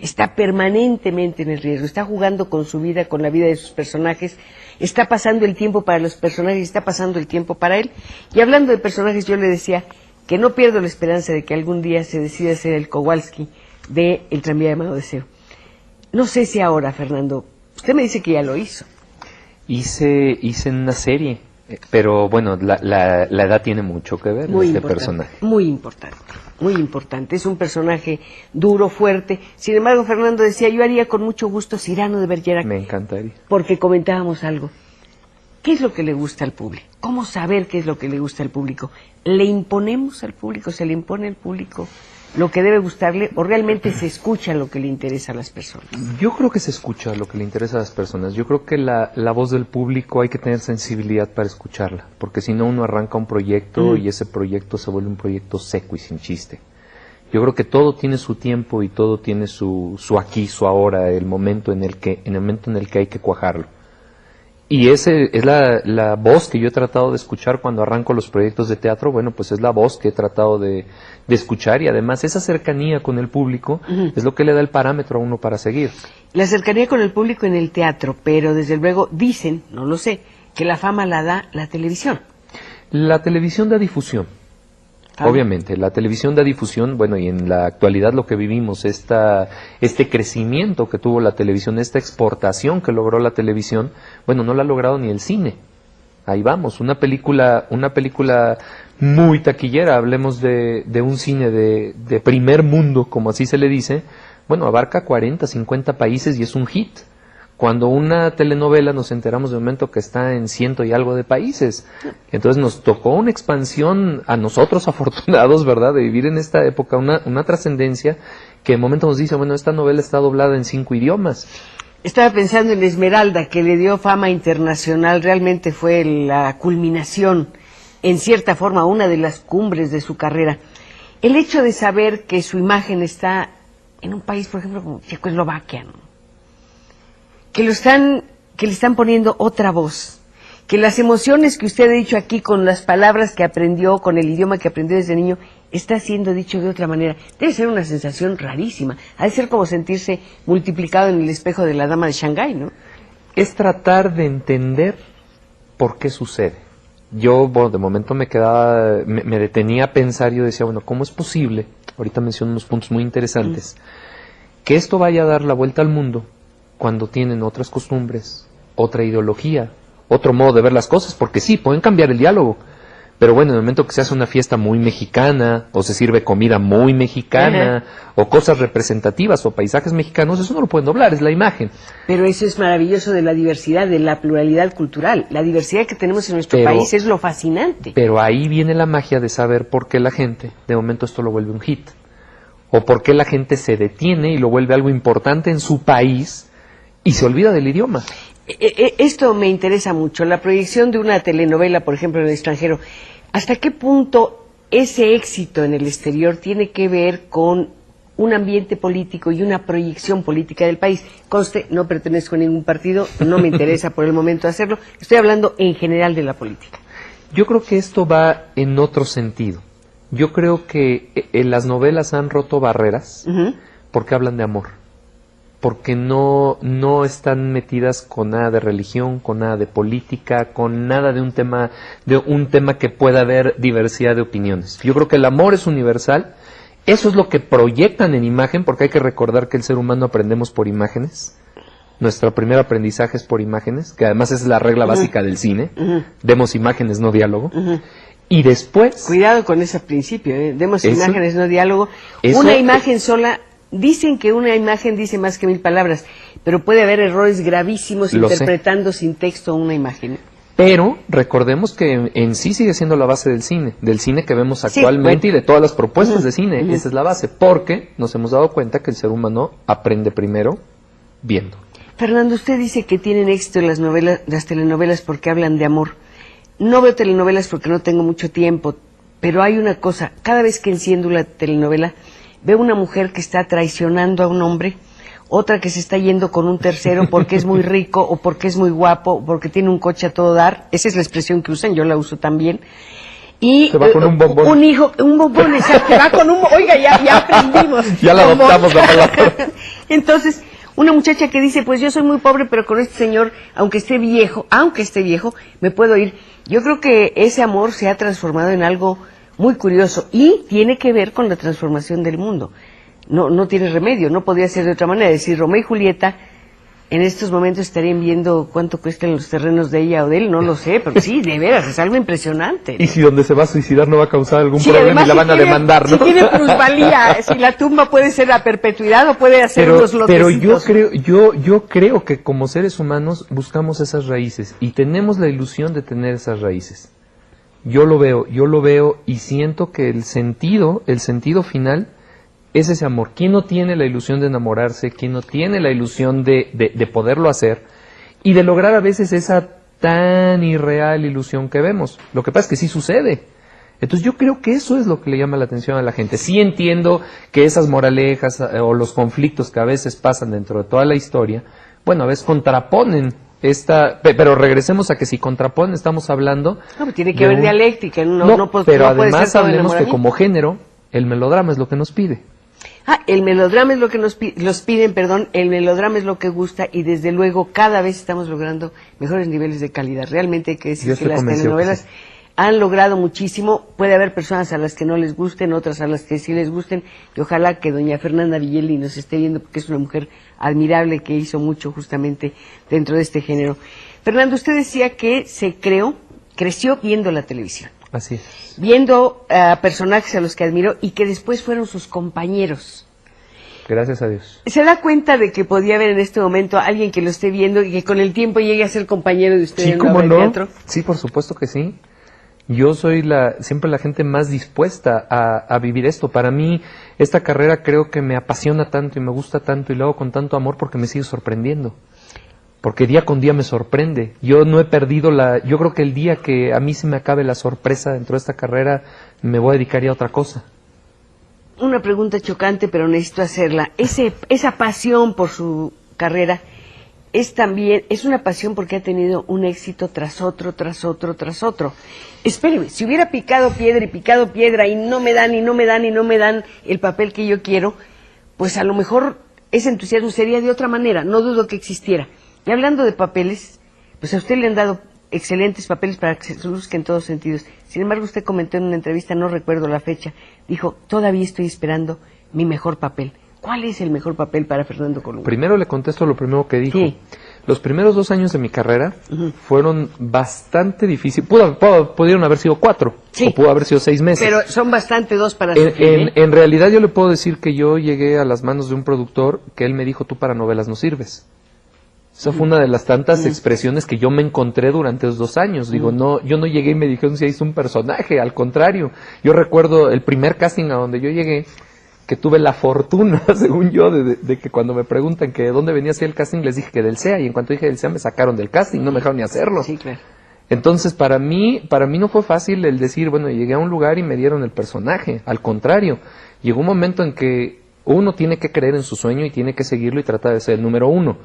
Está permanentemente en el riesgo, está jugando con su vida, con la vida de sus personajes, está pasando el tiempo para los personajes, está pasando el tiempo para él. Y hablando de personajes, yo le decía que no pierdo la esperanza de que algún día se decida ser el Kowalski de El tranvía de Amado Deseo. No sé si ahora, Fernando, usted me dice que ya lo hizo. Hice en una serie, pero bueno, la edad tiene mucho que ver en este personaje. Muy importante. Muy importante, es un personaje duro, fuerte. Sin embargo, Fernando decía, yo haría con mucho gusto Cyrano de Bergerac. Me encantaría. Porque comentábamos algo. ¿Qué es lo que le gusta al público? ¿Cómo saber qué es lo que le gusta al público? ¿Le imponemos al público? ¿Se le impone al público lo que debe gustarle? ¿O realmente se escucha lo que le interesa a las personas? Yo creo que se escucha lo que le interesa a las personas. Yo creo que la voz del público hay que tener sensibilidad para escucharla, porque si no uno arranca un proyecto y ese proyecto se vuelve un proyecto seco y sin chiste. Yo creo que todo tiene su tiempo y todo tiene su aquí, su ahora, el momento en el que hay que cuajarlo. Y ese es la voz que yo he tratado de escuchar cuando arranco los proyectos de teatro. Bueno, pues es la voz que he tratado de escuchar, y además esa cercanía con el público es lo que le da el parámetro a uno para seguir. La cercanía con el público en el teatro, pero desde luego dicen, no lo sé, que la fama la da la televisión. La televisión da difusión. Obviamente, la televisión da difusión, bueno, y en la actualidad lo que vivimos, este crecimiento que tuvo la televisión, esta exportación que logró la televisión, bueno, no la ha logrado ni el cine. Ahí vamos, una película muy taquillera, hablemos de un cine de primer mundo, como así se le dice, bueno, abarca 40, 50 países y es un hit. Cuando una telenovela nos enteramos de un momento que está en 100 y algo de países. Entonces nos tocó una expansión a nosotros afortunados, ¿verdad?, de vivir en esta época, una trascendencia que de momento nos dice, bueno, esta novela está doblada en 5 idiomas. Estaba pensando en Esmeralda, que le dio fama internacional, realmente fue la culminación, en cierta forma, una de las cumbres de su carrera. El hecho de saber que su imagen está en un país, por ejemplo, como Checoslovaquia, ¿no?, que le están poniendo otra voz, que las emociones que usted ha dicho aquí con las palabras que aprendió, con el idioma que aprendió desde niño, está siendo dicho de otra manera. Debe ser una sensación rarísima, ha de ser como sentirse multiplicado en el espejo de la dama de Shanghái, ¿no? Es tratar de entender por qué sucede. Yo, bueno, de momento me detenía a pensar, yo decía, bueno, ¿cómo es posible? Ahorita menciono unos puntos muy interesantes. Que esto vaya a dar la vuelta al mundo cuando tienen otras costumbres, otra ideología, otro modo de ver las cosas, porque sí, pueden cambiar el diálogo, Pero bueno, en el momento que se hace una fiesta muy mexicana, o se sirve comida muy mexicana, o cosas representativas, o paisajes mexicanos, eso no lo pueden doblar, es la imagen. Pero eso es maravilloso de la diversidad, de la pluralidad cultural. La diversidad que tenemos en nuestro país es lo fascinante. Pero ahí viene la magia de saber por qué la gente, de momento esto lo vuelve un hit. O por qué la gente se detiene y lo vuelve algo importante en su país y se olvida del idioma. Esto me interesa mucho, la proyección de una telenovela, por ejemplo, en el extranjero. ¿Hasta qué punto ese éxito en el exterior tiene que ver con un ambiente político y una proyección política del país? Conste, no pertenezco a ningún partido, no me interesa por el momento hacerlo, estoy hablando en general de la política. Yo creo que esto va en otro sentido. Yo creo que las novelas han roto barreras porque hablan de amor. Porque no están metidas con nada de religión, con nada de política, con nada de un tema que pueda haber diversidad de opiniones. Yo creo que el amor es universal, eso es lo que proyectan en imagen, porque hay que recordar que el ser humano aprendemos por imágenes. Nuestro primer aprendizaje es por imágenes, que además es la regla básica del cine. Demos imágenes, no diálogo. Y después... Cuidado con ese principio, demos imágenes, no diálogo. Eso, una imagen sola... Dicen que una imagen dice más que 1000 palabras, pero puede haber errores gravísimos interpretando sin texto una imagen. Pero recordemos que en sí sigue siendo la base del cine que vemos actualmente y de todas las propuestas de cine. Esa es la base, porque nos hemos dado cuenta que el ser humano aprende primero viendo. Fernando, usted dice que tienen éxito las telenovelas porque hablan de amor. No veo telenovelas porque no tengo mucho tiempo, pero hay una cosa, cada vez que enciendo una telenovela, veo una mujer que está traicionando a un hombre, otra que se está yendo con un tercero porque es muy rico, o porque es muy guapo, o porque tiene un coche a todo dar. Esa es la expresión que usan, yo la uso también. Y se va con un bombón. Un bombón, exacto, que va con un... Oiga, ya aprendimos. Ya la adoptamos la palabra. Entonces, una muchacha que dice, pues yo soy muy pobre, pero con este señor, aunque esté viejo, me puedo ir. Yo creo que ese amor se ha transformado en algo muy curioso y tiene que ver con la transformación del mundo. No tiene remedio, no podría ser de otra manera. Es decir, Romeo y Julieta en estos momentos estarían viendo cuánto cuestan los terrenos de ella o de él, no lo sé, pero sí, de veras, es algo impresionante, ¿no? Y si donde se va a suicidar no va a causar algún problema y la van a demandar, ¿no? Si tiene plusvalía, si la tumba puede ser a perpetuidad o puede hacer unos lotecitos. Pero yo creo que como seres humanos buscamos esas raíces y tenemos la ilusión de tener esas raíces. Yo lo veo y siento que el sentido final es ese amor. ¿Quién no tiene la ilusión de enamorarse? ¿Quién no tiene la ilusión de poderlo hacer? Y de lograr a veces esa tan irreal ilusión que vemos. Lo que pasa es que sí sucede. Entonces yo creo que eso es lo que le llama la atención a la gente. Sí entiendo que esas moralejas o los conflictos que a veces pasan dentro de toda la historia, bueno, a veces contraponen pero regresemos a que si contraponen estamos hablando... No, tiene que haber dialéctica. Pero además hablemos que como género, el melodrama es lo que nos pide. El melodrama es lo que nos piden, el melodrama es lo que gusta y desde luego cada vez estamos logrando mejores niveles de calidad. Realmente hay que decir que las telenovelas han logrado muchísimo. Puede haber personas a las que no les gusten, otras a las que sí les gusten, y ojalá que doña Fernanda Villeli nos esté viendo porque es una mujer admirable que hizo mucho justamente dentro de este género. Fernando, usted decía que creció viendo la televisión. Así es. Viendo a personajes a los que admiró y que después fueron sus compañeros. Gracias a Dios. ¿Se da cuenta de que podía haber en este momento alguien que lo esté viendo y que con el tiempo llegue a ser compañero de usted en una obra de teatro? Sí, por supuesto que sí. Yo soy siempre la gente más dispuesta a vivir esto. Para mí, esta carrera creo que me apasiona tanto y me gusta tanto y lo hago con tanto amor porque me sigue sorprendiendo. Porque día con día me sorprende. Yo no he perdido yo creo que el día que a mí se me acabe la sorpresa dentro de esta carrera, me voy a dedicar ya a otra cosa. Una pregunta chocante, pero necesito hacerla. Esa pasión por su carrera es una pasión porque ha tenido un éxito tras otro, tras otro, tras otro. Espéreme, si hubiera picado piedra y no me dan el papel que yo quiero, pues a lo mejor ese entusiasmo sería de otra manera, no dudo que existiera. Y hablando de papeles, pues a usted le han dado excelentes papeles para que se luzca en todos sentidos. Sin embargo, usted comentó en una entrevista, no recuerdo la fecha, dijo, todavía estoy esperando mi mejor papel. ¿Cuál es el mejor papel para Fernando Colunga? Primero le contesto lo primero que dijo. Sí. Los primeros 2 años de mi carrera fueron bastante difíciles. Pudieron haber sido 4, Sí. o pudo haber sido 6 meses. Pero son bastante dos para sufrir, ¿eh? En realidad yo le puedo decir que yo llegué a las manos de un productor que él me dijo, tú para novelas no sirves. Esa fue una de las tantas expresiones que yo me encontré durante esos 2 años. Digo, no, yo no llegué y me dijeron si hice un personaje, al contrario. Yo recuerdo el primer casting a donde yo llegué, que tuve la fortuna, según yo, de que cuando me preguntan que de dónde venía así el casting, les dije que del CEA, y en cuanto dije del CEA me sacaron del casting, no me dejaron ni hacerlo. Sí, claro. Entonces, para mí no fue fácil el decir, bueno, llegué a un lugar y me dieron el personaje. Al contrario, llegó un momento en que uno tiene que creer en su sueño y tiene que seguirlo y tratar de ser el número 1.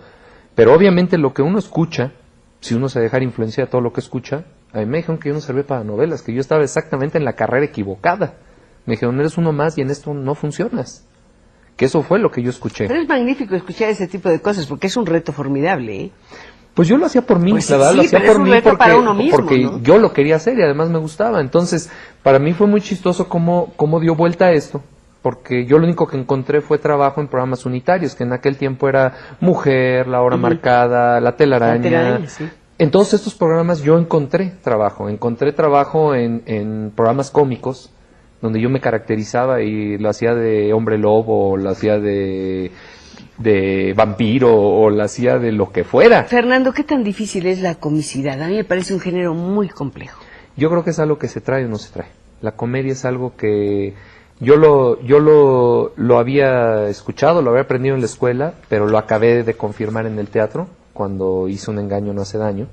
Pero obviamente lo que uno escucha, si uno se deja influenciar de todo lo que escucha, a mí me dijeron que yo no servía para novelas, que yo estaba exactamente en la carrera equivocada. Me dijeron, eres uno más y en esto no funcionas. Que eso fue lo que yo escuché. Pero es magnífico escuchar ese tipo de cosas porque es un reto formidable, ¿eh? Pues yo lo hacía por mí, Pues la verdad, sí, lo hacía pero es por un mí reto para uno mismo, porque ¿no? yo lo quería hacer y además me gustaba. Entonces, para mí fue muy chistoso cómo dio vuelta a esto, porque yo lo único que encontré fue trabajo en programas unitarios, que en aquel tiempo era Mujer, La Hora Marcada, La Telaraña. La Telaraña, sí. En todos estos programas yo encontré trabajo en programas cómicos, donde yo me caracterizaba y lo hacía de hombre lobo, lo hacía de vampiro, o lo hacía de lo que fuera. Fernando, ¿qué tan difícil es la comicidad? A mí me parece un género muy complejo. Yo creo que es algo que se trae o no se trae. La comedia es algo que yo lo había escuchado, lo había aprendido en la escuela, pero lo acabé de confirmar en el teatro, cuando hice Un engaño no hace daño.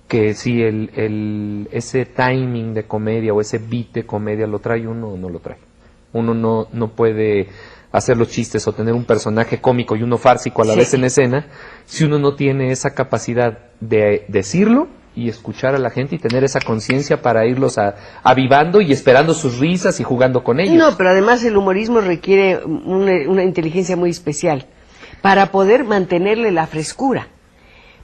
Que si ese timing de comedia o ese beat de comedia lo trae uno o no lo trae. Uno no puede hacer los chistes o tener un personaje cómico y uno fársico a la vez en escena si uno no tiene esa capacidad de decirlo y escuchar a la gente y tener esa conciencia para irlos avivando y esperando sus risas y jugando con ellos. No, pero además el humorismo requiere una inteligencia muy especial para poder mantenerle la frescura.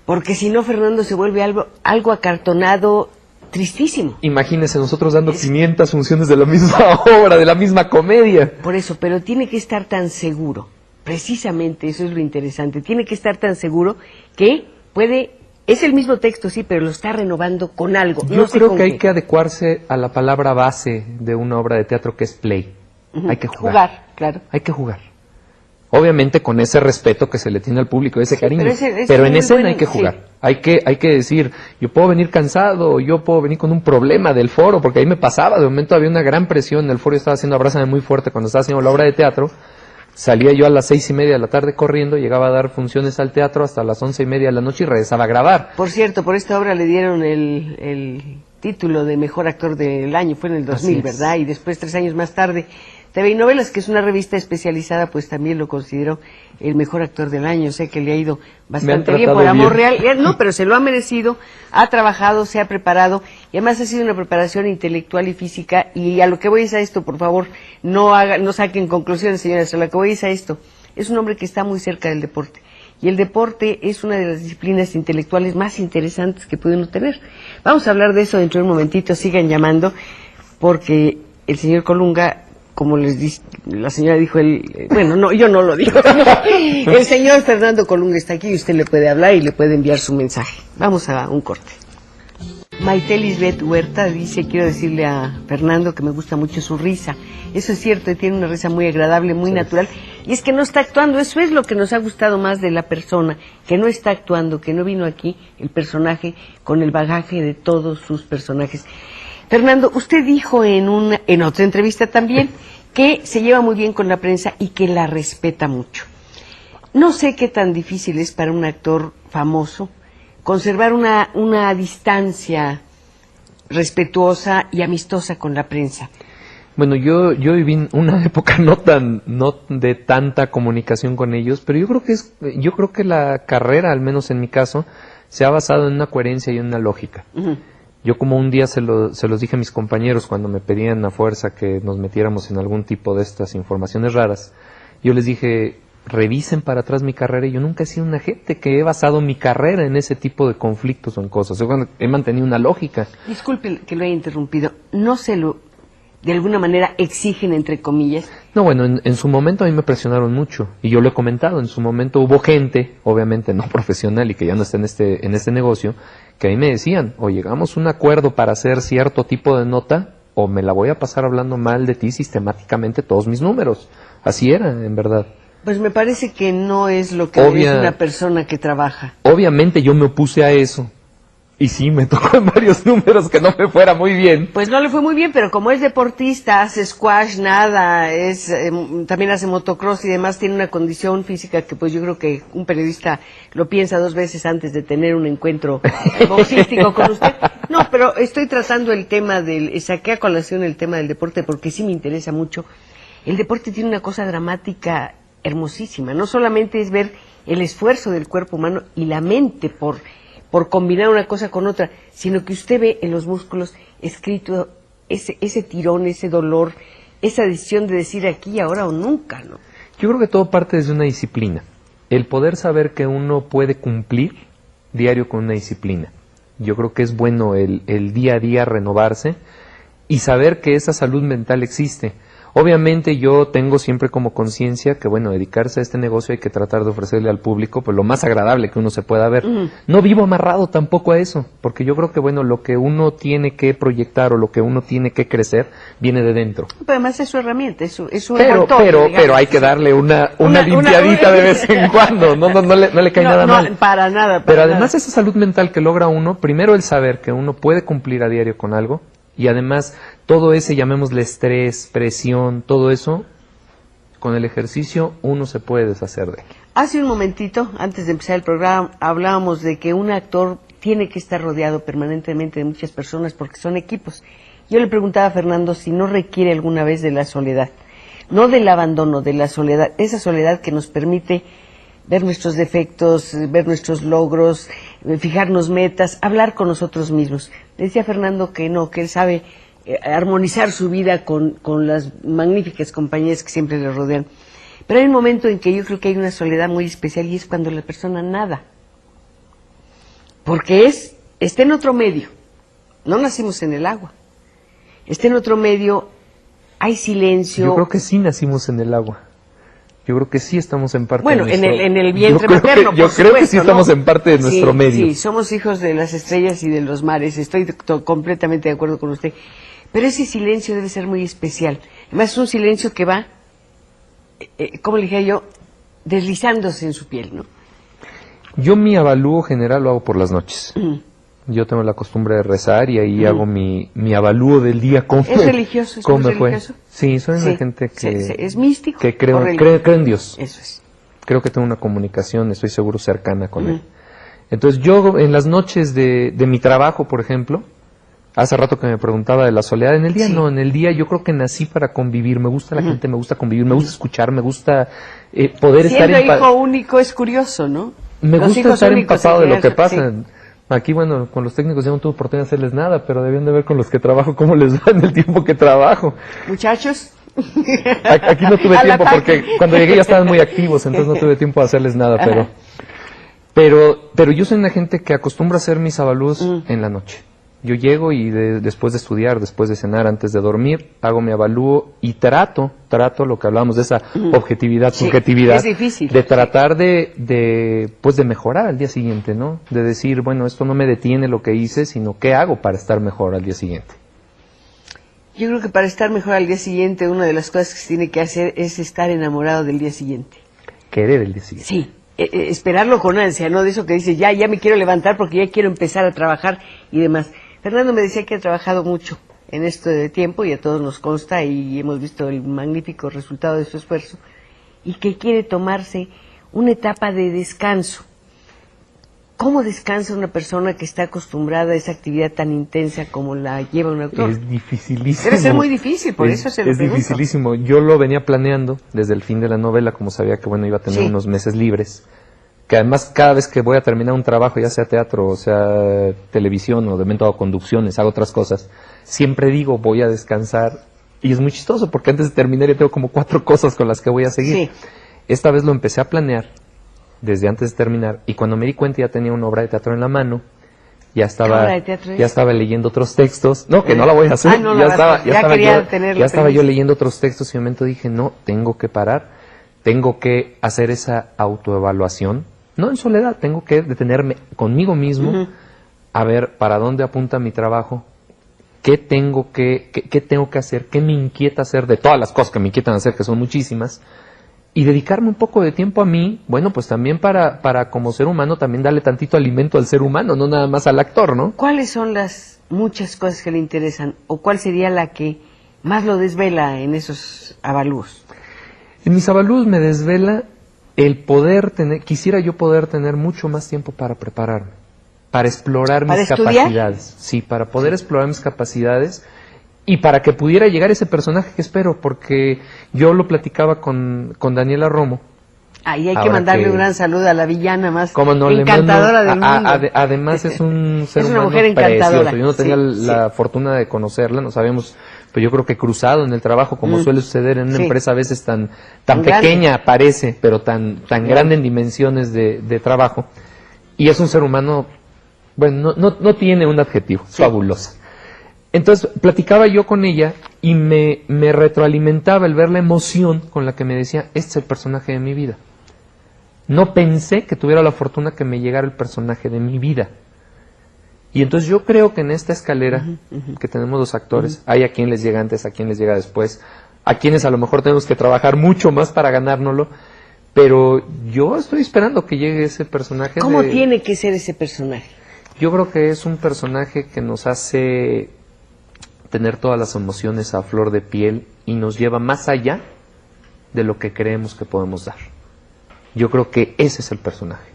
Porque si no, Fernando, se vuelve algo acartonado, tristísimo. Imagínense nosotros dando 500 funciones de la misma obra, de la misma comedia. Por eso, pero tiene que estar tan seguro, precisamente eso es lo interesante, tiene que estar tan seguro que es el mismo texto, sí, pero lo está renovando con algo. Yo creo que hay que adecuarse a la palabra base de una obra de teatro que es play. Hay que jugar. Jugar, claro. Hay que jugar. Obviamente con ese respeto que se le tiene al público, ese cariño. Pero en escena hay que jugar. Sí. Hay que decir, yo puedo venir cansado, yo puedo venir con un problema del foro, porque ahí me pasaba, de momento había una gran presión, el foro estaba haciendo Abrázame muy fuerte cuando estaba haciendo la obra de teatro. Salía yo a las 6:30 de la tarde corriendo, llegaba a dar funciones al teatro hasta las 11:30 de la noche y regresaba a grabar. Por cierto, por esta obra le dieron el título de Mejor Actor del Año, fue en el 2000, ¿verdad? Y después, 3 años más tarde, TV y Novelas, que es una revista especializada, pues también lo consideró el mejor actor del año. Sé que le ha ido bastante bien por Amor Real. No, pero se lo ha merecido, ha trabajado, se ha preparado, y además ha sido una preparación intelectual y física. Y a lo que voy es a esto, por favor, no saquen conclusiones, señores, a lo que voy es a esto. Es un hombre que está muy cerca del deporte. Y el deporte es una de las disciplinas intelectuales más interesantes que puede uno tener. Vamos a hablar de eso dentro de un momentito, sigan llamando, porque el señor Colunga, como les dice, la señora dijo, bueno, no, yo no lo digo. El señor Fernando Colunga está aquí y usted le puede hablar y le puede enviar su mensaje. Vamos a un corte. Maite Lisbeth Huerta dice, quiero decirle a Fernando que me gusta mucho su risa. Eso es cierto, tiene una risa muy agradable, muy natural. Y es que no está actuando, eso es lo que nos ha gustado más de la persona, que no está actuando, que no vino aquí el personaje con el bagaje de todos sus personajes. Fernando, usted dijo en otra entrevista también que se lleva muy bien con la prensa y que la respeta mucho. No sé qué tan difícil es para un actor famoso conservar una distancia respetuosa y amistosa con la prensa. Bueno, yo viví una época no de tanta comunicación con ellos, pero yo creo que la carrera, al menos en mi caso, se ha basado en una coherencia y en una lógica. Yo como un día se los dije a mis compañeros cuando me pedían a fuerza que nos metiéramos en algún tipo de estas informaciones raras, yo les dije, revisen para atrás mi carrera, y yo nunca he sido un agente que he basado mi carrera en ese tipo de conflictos o en cosas. Yo he mantenido una lógica. Disculpe que lo haya interrumpido, no se lo de alguna manera exigen, entre comillas? No, bueno, en su momento a mí me presionaron mucho y yo lo he comentado, en su momento hubo gente, obviamente no profesional y que ya no está en este negocio, que a mí me decían, o llegamos a un acuerdo para hacer cierto tipo de nota, o me la voy a pasar hablando mal de ti sistemáticamente todos mis números. Así era, en verdad. Pues me parece que no es lo que es una persona que trabaja. Obviamente yo me opuse a eso. Y sí, me tocó en varios números que no me fuera muy bien. Pues no le fue muy bien, pero como es deportista, hace squash, nada, también hace motocross y demás, tiene una condición física que pues yo creo que un periodista lo piensa 2 veces antes de tener un encuentro boxístico con usted. No, pero estoy tratando el tema saqué a colación el tema del deporte porque sí me interesa mucho. El deporte tiene una cosa dramática hermosísima, no solamente es ver el esfuerzo del cuerpo humano y la mente por combinar una cosa con otra, sino que usted ve en los músculos escrito ese tirón, ese dolor, esa decisión de decir aquí, ahora o nunca, ¿no? Yo creo que todo parte desde una disciplina. El poder saber que uno puede cumplir diario con una disciplina. Yo creo que es bueno el día a día renovarse y saber que esa salud mental existe. Obviamente yo tengo siempre como conciencia que, bueno, dedicarse a este negocio hay que tratar de ofrecerle al público pues lo más agradable que uno se pueda ver. No vivo amarrado tampoco a eso, porque yo creo que, bueno, lo que uno tiene que proyectar o lo que uno tiene que crecer viene de dentro. Pero además es su herramienta, es su pero hay que darle una limpiadita de vez en cuando, no le cae nada mal. Para nada. Pero además esa salud mental que logra uno, primero el saber que uno puede cumplir a diario con algo, y además todo ese, llamémosle estrés, presión, todo eso, con el ejercicio uno se puede deshacer de él. Hace un momentito, antes de empezar el programa, hablábamos de que un actor tiene que estar rodeado permanentemente de muchas personas porque son equipos. Yo le preguntaba a Fernando si no requiere alguna vez de la soledad, no del abandono, de la soledad, esa soledad que nos permite ver nuestros defectos, ver nuestros logros, fijarnos metas, hablar con nosotros mismos. Le decía Fernando que no, que él sabe armonizar su vida con las magníficas compañías que siempre le rodean. Pero hay un momento en que yo creo que hay una soledad muy especial y es cuando la persona nada. Porque está en otro medio. No nacimos en el agua. Está en otro medio, hay silencio. Yo creo que sí nacimos en el agua. Yo creo que sí estamos en parte de nuestro... Bueno, en el vientre materno, yo creo que sí estamos en parte de nuestro medio. Sí, somos hijos de las estrellas y de los mares, estoy completamente de acuerdo con usted. Pero ese silencio debe ser muy especial. Además es un silencio que va, como le dije yo, deslizándose en su piel, ¿no? Yo mi avalúo general lo hago por las noches. Yo tengo la costumbre de rezar y ahí hago mi avalúo del día. ¿Es religioso? ¿Es muy religioso? Sí, soy una gente que... ¿Es místico? Que creo en Dios. Eso es. Creo que tengo una comunicación, estoy seguro, cercana con Él. Entonces yo en las noches de mi trabajo, por ejemplo, hace rato que me preguntaba de la soledad, en el día no, en el día yo creo que nací para convivir, me gusta la gente, me gusta convivir, me gusta escuchar, me gusta poder estar... Siendo hijo único es curioso, ¿no? Me gusta estar empapado de lo que pasa. Sí. Aquí, bueno, con los técnicos yo no tuve oportunidad de hacerles nada, pero debían de ver con los que trabajo cómo les va en el tiempo que trabajo. Muchachos. Aquí no tuve tiempo porque cuando llegué ya estaban muy activos, entonces no tuve tiempo de hacerles nada, pero yo soy una gente que acostumbra a hacer mis avalúos en la noche. Yo llego y después de estudiar, después de cenar, antes de dormir, hago mi avalúo y trato lo que hablábamos de esa objetividad, subjetividad, es difícil, de tratar de mejorar al día siguiente, ¿no? De decir, bueno, esto no me detiene lo que hice, sino qué hago para estar mejor al día siguiente. Yo creo que para estar mejor al día siguiente, una de las cosas que se tiene que hacer es estar enamorado del día siguiente. Querer el día siguiente. Sí. Esperarlo con ansia, ¿no? De eso que dices, ya me quiero levantar porque ya quiero empezar a trabajar y demás. Fernando me decía que ha trabajado mucho en esto de tiempo y a todos nos consta y hemos visto el magnífico resultado de su esfuerzo y que quiere tomarse una etapa de descanso. ¿Cómo descansa una persona que está acostumbrada a esa actividad tan intensa como la lleva un actor? Es dificilísimo. Debe ser muy difícil, por eso se lo pregunto. Es dificilísimo. Yo lo venía planeando desde el fin de la novela, como sabía que bueno iba a tener unos meses libres. Que además cada vez que voy a terminar un trabajo, ya sea teatro, o sea televisión, o de momento hago conducciones, hago otras cosas, siempre digo voy a descansar. Y es muy chistoso porque antes de terminar ya tengo como 4 cosas con las que voy a seguir. Sí. Esta vez lo empecé a planear desde antes de terminar y cuando me di cuenta ya tenía una obra de teatro en la mano ya estaba, ¿Obra de teatro es? ya estaba leyendo otros textos. No, que no la voy a hacer. No la vas a hacer. Ya estaba yo leyendo otros textos y en un momento dije, no, tengo que parar, tengo que hacer esa autoevaluación. No en soledad, tengo que detenerme conmigo mismo a ver para dónde apunta mi trabajo, qué tengo que hacer, qué me inquieta hacer de todas las cosas que me inquietan hacer, que son muchísimas, y dedicarme un poco de tiempo a mí, bueno, pues también para como ser humano, también darle tantito alimento al ser humano, no nada más al actor, ¿no? ¿Cuáles son las muchas cosas que le interesan? ¿O cuál sería la que más lo desvela en esos avalúos? En mis avalúos me desvela el poder tener, quisiera yo poder tener mucho más tiempo para prepararme, para explorar mis capacidades. Sí, para poder explorar mis capacidades y para que pudiera llegar ese personaje que espero, porque yo lo platicaba con Daniela Romo. Ahí hay que mandarle un gran saludo a la villana más no, encantadora del mundo. Además es un ser es una humano mujer encantadora. Precioso. Yo no tenía la fortuna de conocerla, no sabíamos, pero yo creo que cruzado en el trabajo, como suele suceder en una empresa a veces tan pequeña grande. Parece, pero tan grande en dimensiones de trabajo. Y es un ser humano, bueno, no tiene un adjetivo, fabulosa. Entonces platicaba yo con ella y me retroalimentaba el ver la emoción con la que me decía, este es el personaje de mi vida. No pensé que tuviera la fortuna que me llegara el personaje de mi vida. Y entonces yo creo que en esta escalera que tenemos los actores, hay a quien les llega antes, a quien les llega después, a quienes a lo mejor tenemos que trabajar mucho más para ganárnoslo, pero yo estoy esperando que llegue ese personaje. ¿Cómo tiene que ser ese personaje? Yo creo que es un personaje que nos hace tener todas las emociones a flor de piel y nos lleva más allá de lo que creemos que podemos dar. Yo creo que ese es el personaje.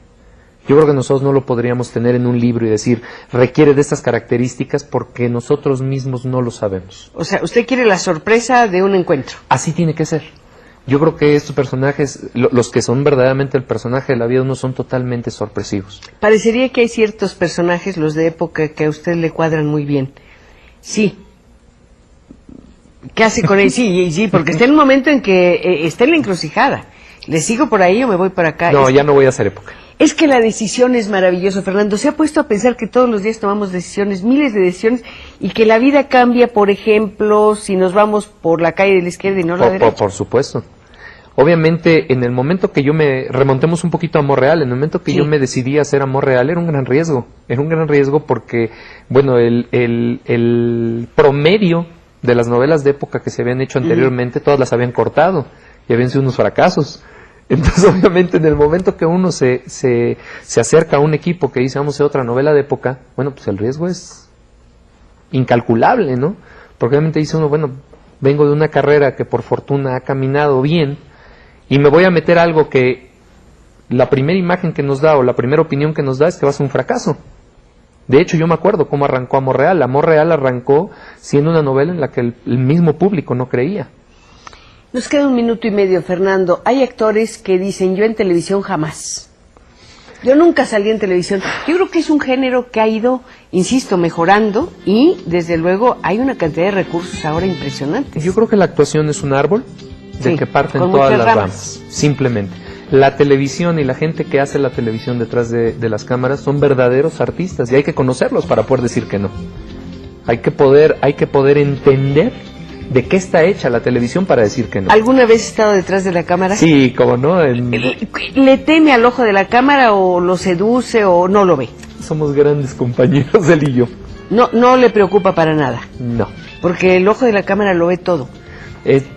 Yo creo que nosotros no lo podríamos tener en un libro y decir, requiere de estas características porque nosotros mismos no lo sabemos. O sea, usted quiere la sorpresa de un encuentro. Así tiene que ser. Yo creo que estos personajes, los que son verdaderamente el personaje de la vida, no son totalmente sorpresivos. Parecería que hay ciertos personajes, los de época, que a usted le cuadran muy bien. Sí. ¿Qué hace con él? Sí, porque está en un momento en que está en la encrucijada. ¿Le sigo por ahí o me voy para acá? No, ya no voy a hacer época. Es que la decisión es maravillosa, Fernando. Se ha puesto a pensar que todos los días tomamos decisiones, miles de decisiones, y que la vida cambia, por ejemplo, si nos vamos por la calle de la izquierda y no la derecha. Por supuesto. Obviamente, en el momento que remontemos un poquito a Amor Real, en el momento que yo me decidí a hacer Amor Real, era un gran riesgo. Era un gran riesgo porque, bueno, el promedio de las novelas de época que se habían hecho anteriormente, todas las habían cortado y habían sido unos fracasos. Entonces, obviamente, en el momento que uno se acerca a un equipo que dice, vamos a hacer otra novela de época, bueno, pues el riesgo es incalculable, ¿no? Porque obviamente dice uno, bueno, vengo de una carrera que por fortuna ha caminado bien y me voy a meter algo que la primera imagen que nos da o la primera opinión que nos da es que va a ser un fracaso. De hecho, yo me acuerdo cómo arrancó Amor Real. Amor Real arrancó siendo una novela en la que el mismo público no creía. Nos queda 1 minuto y medio, Fernando. Hay actores que dicen, yo en televisión jamás. Yo nunca salí en televisión. Yo creo que es un género que ha ido, insisto, mejorando y, desde luego, hay una cantidad de recursos ahora impresionantes. Yo creo que la actuación es un árbol del que parten todas las ramas, simplemente. La televisión y la gente que hace la televisión detrás de las cámaras son verdaderos artistas y hay que conocerlos para poder decir que no. Hay que poder entender de qué está hecha la televisión para decir que no. ¿Alguna vez ha estado detrás de la cámara? Sí, cómo no. ¿Le teme al ojo de la cámara o lo seduce o no lo ve? Somos grandes compañeros, él y yo. No le preocupa para nada. No. Porque el ojo de la cámara lo ve todo.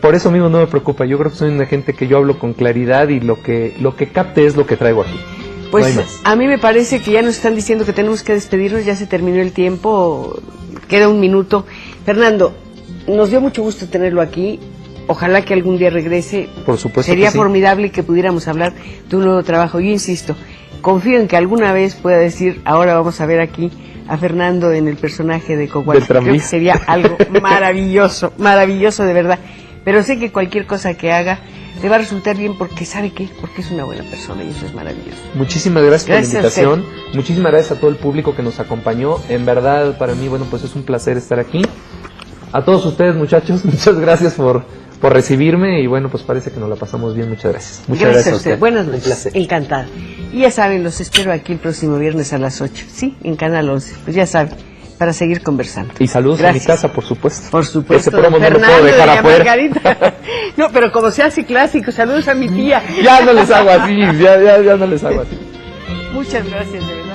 Por eso mismo no me preocupa. Yo creo que soy una gente que yo hablo con claridad y lo que capte es lo que traigo aquí. Pues no a mí me parece que ya nos están diciendo que tenemos que despedirnos, ya se terminó el tiempo, queda 1 minuto. Fernando, nos dio mucho gusto tenerlo aquí. Ojalá que algún día regrese. Por supuesto. Sería formidable que pudiéramos hablar de un nuevo trabajo. Yo insisto, confío en que alguna vez pueda decir, ahora vamos a ver aquí a Fernando en el personaje de Coahuila. Creo que sería algo maravilloso, maravilloso de verdad. Pero sé que cualquier cosa que haga le va a resultar bien porque ¿sabe qué? Porque es una buena persona y eso es maravilloso. Muchísimas gracias por la invitación. Muchísimas gracias a todo el público que nos acompañó. En verdad, para mí, bueno, pues es un placer estar aquí. A todos ustedes, muchachos, muchas gracias por recibirme y bueno, pues parece que nos la pasamos bien. Muchas gracias. Muchas gracias a usted. Buenas Un noches. placer. Encantada. Y ya saben, los espero aquí el próximo viernes a las 8. Sí, en Canal 11. Pues ya saben, para seguir conversando. Y saludos Gracias. a mi casa, por supuesto. Por supuesto. Ese promo no lo Fernando puedo dejar y a afuera. Margarita. No, pero como se hace clásico, saludos a mi tía. Ya no les hago así, ya no les hago así. Muchas gracias, de verdad.